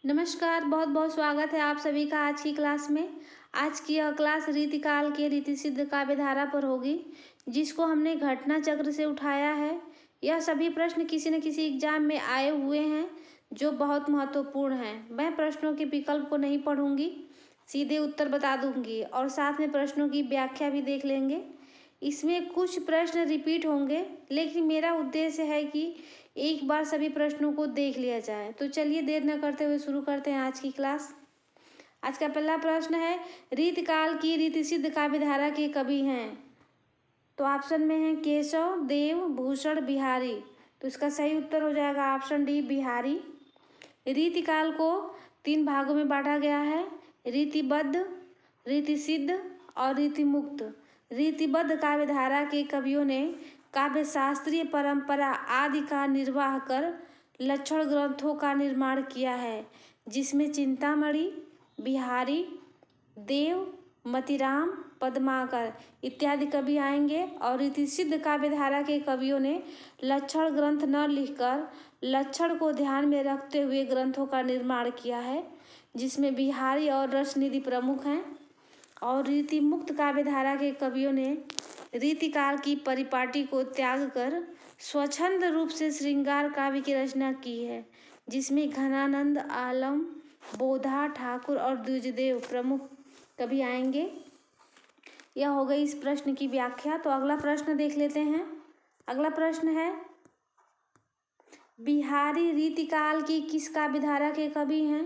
नमस्कार, बहुत बहुत स्वागत है आप सभी का आज की क्लास में। आज की यह क्लास रीतिकाल के रीतिसिद्ध काव्यधारा पर होगी, जिसको हमने घटना चक्र से उठाया है। यह सभी प्रश्न किसी न किसी एग्जाम में आए हुए हैं, जो बहुत महत्वपूर्ण हैं। मैं प्रश्नों के विकल्प को नहीं पढ़ूंगी, सीधे उत्तर बता दूंगी और साथ में प्रश्नों की व्याख्या भी देख लेंगे। इसमें कुछ प्रश्न रिपीट होंगे, लेकिन मेरा उद्देश्य है कि एक बार सभी प्रश्नों को देख लिया जाए। तो चलिए देर न करते हुए शुरू करते हैं आज की क्लास। आज का पहला प्रश्न है, रीतकाल की रीतिसिद्ध काव्यधारा के कवि हैं। तो ऑप्शन में है केशव, देव, भूषण, बिहारी। तो इसका सही उत्तर हो जाएगा ऑप्शन डी, बिहारी। रीतिकाल को 3 भागों में बांटा गया है, रीतिबद्ध, रीतिसिद्ध और रीतिमुक्त। रीतिबद्ध काव्यधारा के कवियों ने काव्य शास्त्रीय परंपरा आदि का निर्वाह कर लक्षण ग्रंथों का निर्माण किया है, जिसमें चिंतामणि, बिहारी, देव, मतिराम, पद्माकर इत्यादि कवि आएंगे। और रीतिसिद्ध काव्यधारा के कवियों ने लक्षण ग्रंथ न लिखकर लक्षण को ध्यान में रखते हुए ग्रंथों का निर्माण किया है, जिसमें बिहारी और रसनिधि प्रमुख हैं। और रीतिमुक्त काव्यधारा के कवियों ने रीतिकाल की परिपाटी को त्याग कर स्वच्छंद रूप से श्रृंगार काव्य की रचना की है, जिसमें घनानंद, आलम, बोधा, ठाकुर और द्विजदेव प्रमुख कवि आएंगे। यह हो गई इस प्रश्न की व्याख्या। तो अगला प्रश्न देख लेते हैं। अगला प्रश्न है, बिहारी रीतिकाल की किस काव्यधारा के कवि हैं?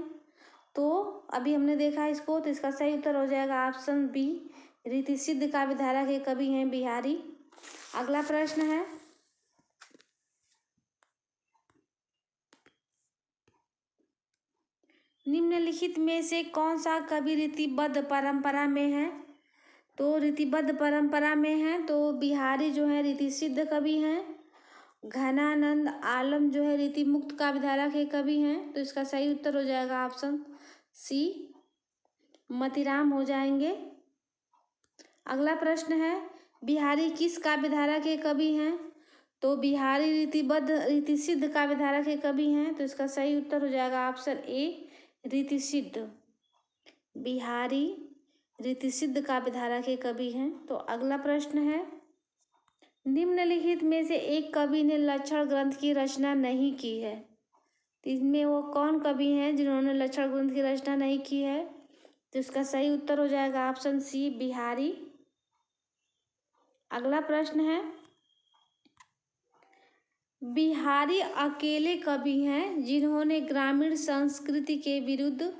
तो अभी हमने देखा इसको, तो इसका सही उत्तर हो जाएगा ऑप्शन बी, रीतिसिद्ध काव्यधारा के कवि हैं बिहारी। अगला प्रश्न है, निम्नलिखित में से कौन सा कवि रीतिबद्ध परंपरा में है? तो रीतिबद्ध परंपरा में है तो बिहारी जो है रीतिसिद्ध कवि हैं। घनानंद, आलम जो है रीतिमुक्त काव्यधारा के कवि हैं। तो इसका सही उत्तर हो जाएगा ऑप्शन सी, मतिराम हो जाएंगे। अगला प्रश्न है, बिहारी किस काव्यधारा के कवि हैं? तो बिहारी रीतिबद्ध रीतिसिद्ध काव्यधारा के कवि हैं। तो इसका सही उत्तर हो जाएगा ऑप्शन ए, रीतिसिद्ध। बिहारी रीतिसिद्ध काव्यधारा के कवि हैं। तो अगला प्रश्न है, निम्नलिखित में से एक कवि ने लक्षण ग्रंथ की रचना नहीं की है। इनमें वो कौन कवि हैं जिन्होंने लक्षण ग्रंथ की रचना नहीं की है? तो इसका सही उत्तर हो जाएगा ऑप्शन सी, बिहारी। अगला प्रश्न है, बिहारी अकेले कवि हैं जिन्होंने ग्रामीण संस्कृति के विरुद्ध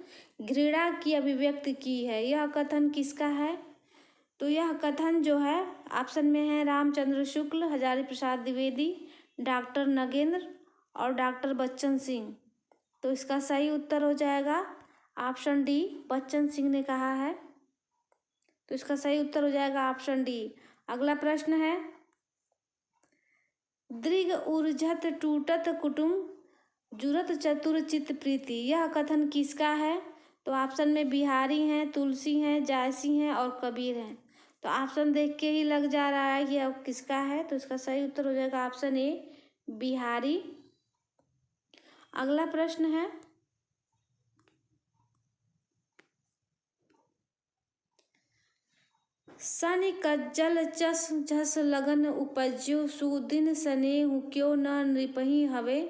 घृणा की अभिव्यक्ति की है। यह कथन किसका है? तो यह कथन जो है ऑप्शन में है रामचंद्र शुक्ल, हजारी प्रसाद द्विवेदी, डॉक्टर नगेंद्र और डॉक्टर बच्चन सिंह। तो इसका सही उत्तर हो जाएगा ऑप्शन डी, बच्चन सिंह ने कहा है। तो इसका सही उत्तर हो जाएगा ऑप्शन डी। अगला प्रश्न है, दृग ऊर्जत टूटत कुटुम जुरत चतुर चित्त प्रीति। यह कथन किसका है? तो ऑप्शन में बिहारी हैं, तुलसी हैं, जायसी हैं और कबीर हैं। तो ऑप्शन देख के ही लग जा रहा है कि अब किसका है। तो इसका सही उत्तर हो जाएगा ऑप्शन ए, बिहारी। अगला प्रश्न है, सन कज्जल चस झस लगन उपज्यो सुदिन स्नेहु क्यों न नृपहि हवे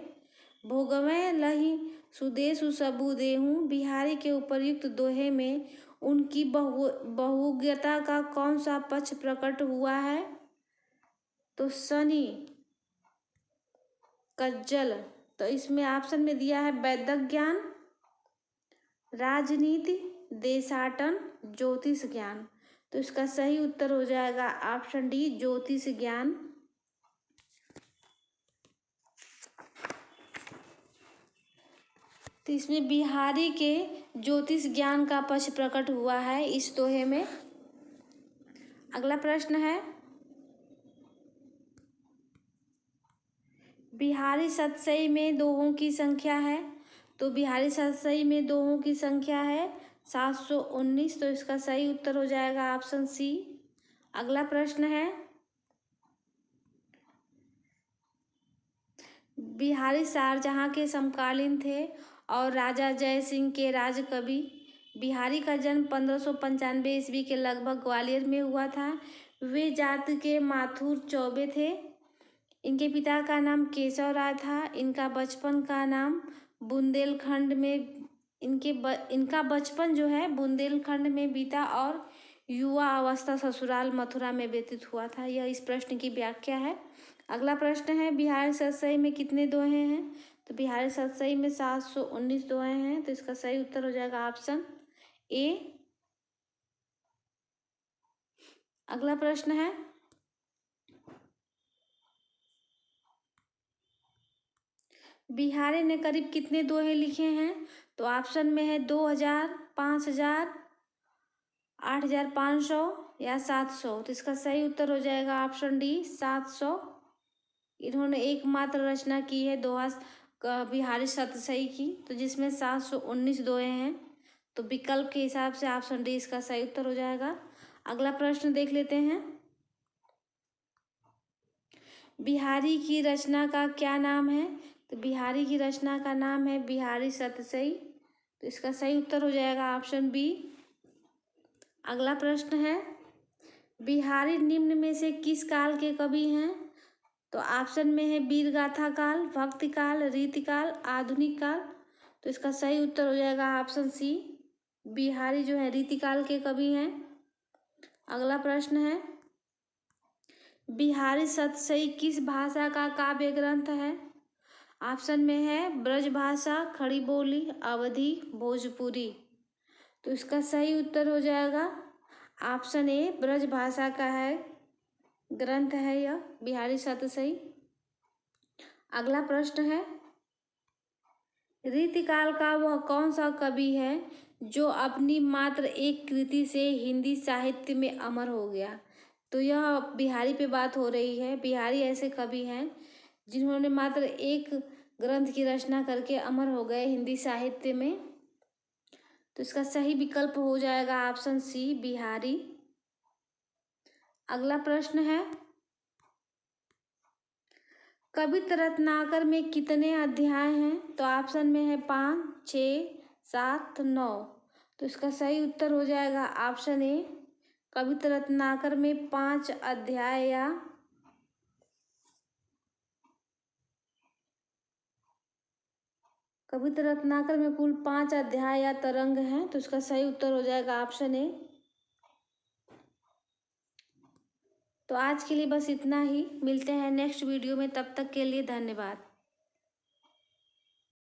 भोगवै लहि सुदेशु सबु देहूं। बिहारी के उपर्युक्त दोहे में उनकी बहुज्ञता का कौन सा पक्ष प्रकट हुआ है? तो सनी कज्जल। तो इसमें ऑप्शन में दिया है वैदिक ज्ञान, राजनीति, देशाटन, ज्योतिष ज्ञान। तो इसका सही उत्तर हो जाएगा ऑप्शन डी, ज्योतिष ज्ञान। तो इसमें बिहारी के ज्योतिष ज्ञान का पक्ष प्रकट हुआ है इस दोहे में। अगला प्रश्न है, बिहारी सतसई में दोहों की संख्या है। तो बिहारी सतसई में दोहों की संख्या है 719। तो इसका सही उत्तर हो जाएगा ऑप्शन सी। अगला प्रश्न है, बिहारी शाहजहां के समकालीन थे और राजा जय सिंह के राज कवि। बिहारी का जन्म 1595 ईस्वी के लगभग ग्वालियर में हुआ था। वे जात के माथुर चौबे थे। इनके पिता का नाम केशव राय था। इनका बचपन का नाम बुंदेलखंड में इनका बचपन जो है बुंदेलखंड में बीता और युवा अवस्था ससुराल मथुरा में व्यतीत हुआ था। यह इस प्रश्न की व्याख्या है। अगला प्रश्न है, बिहारी सतसई में कितने दोहे हैं? तो बिहारी सतसई में 719 दोहे हैं। तो इसका सही उत्तर हो जाएगा ऑप्शन ए। अगला प्रश्न है, बिहारी ने करीब कितने दोहे लिखे हैं? तो ऑप्शन में है 2000, 5000, 8500 या 700। तो इसका सही उत्तर हो जाएगा ऑप्शन डी 700। इन्होंने एकमात्र रचना की है दोहा बिहारी सतसई की, तो जिसमें 719 दोहे हैं। तो विकल्प के हिसाब से ऑप्शन डी इसका सही उत्तर हो जाएगा। अगला प्रश्न देख लेते हैं, बिहारी की रचना का क्या नाम है? तो बिहारी की रचना का नाम है बिहारी सतसई। तो इसका सही उत्तर हो जाएगा ऑप्शन बी। अगला प्रश्न है, बिहारी निम्न में से किस काल के कवि हैं? तो ऑप्शन में है वीर गाथा काल, भक्ति काल, रीति काल, आधुनिक काल। तो इसका सही उत्तर हो जाएगा ऑप्शन सी। बिहारी जो है रीति काल के कवि हैं। अगला प्रश्न है, बिहारी सतसई किस भाषा का काव्य ग्रंथ है? ऑप्शन में है ब्रजभाषा, खड़ी बोली, अवधी, भोजपुरी। तो इसका सही उत्तर हो जाएगा ऑप्शन ए, ब्रजभाषा का है ग्रंथ है यह बिहारी सतसई। अगला प्रश्न है, रीतिकाल का वह कौन सा कवि है जो अपनी मात्र एक कृति से हिंदी साहित्य में अमर हो गया? तो यह बिहारी पे बात हो रही है। बिहारी ऐसे कवि हैं जिन्होंने मात्र एक ग्रंथ की रचना करके अमर हो गए हिंदी साहित्य में। तो इसका सही विकल्प हो जाएगा ऑप्शन सी, बिहारी। अगला प्रश्न है, कवित्त रत्नाकर में कितने अध्याय हैं? तो ऑप्शन में है 5, 6, 7, 9। तो इसका सही उत्तर हो जाएगा ऑप्शन ए, कवित्त रत्नाकर में 5 अध्याय या कवित्त रत्नाकर में कुल 5 अध्याय या तरंग हैं। तो इसका सही उत्तर हो जाएगा ऑप्शन ए। तो आज के लिए बस इतना ही। मिलते हैं नेक्स्ट वीडियो में, तब तक के लिए धन्यवाद।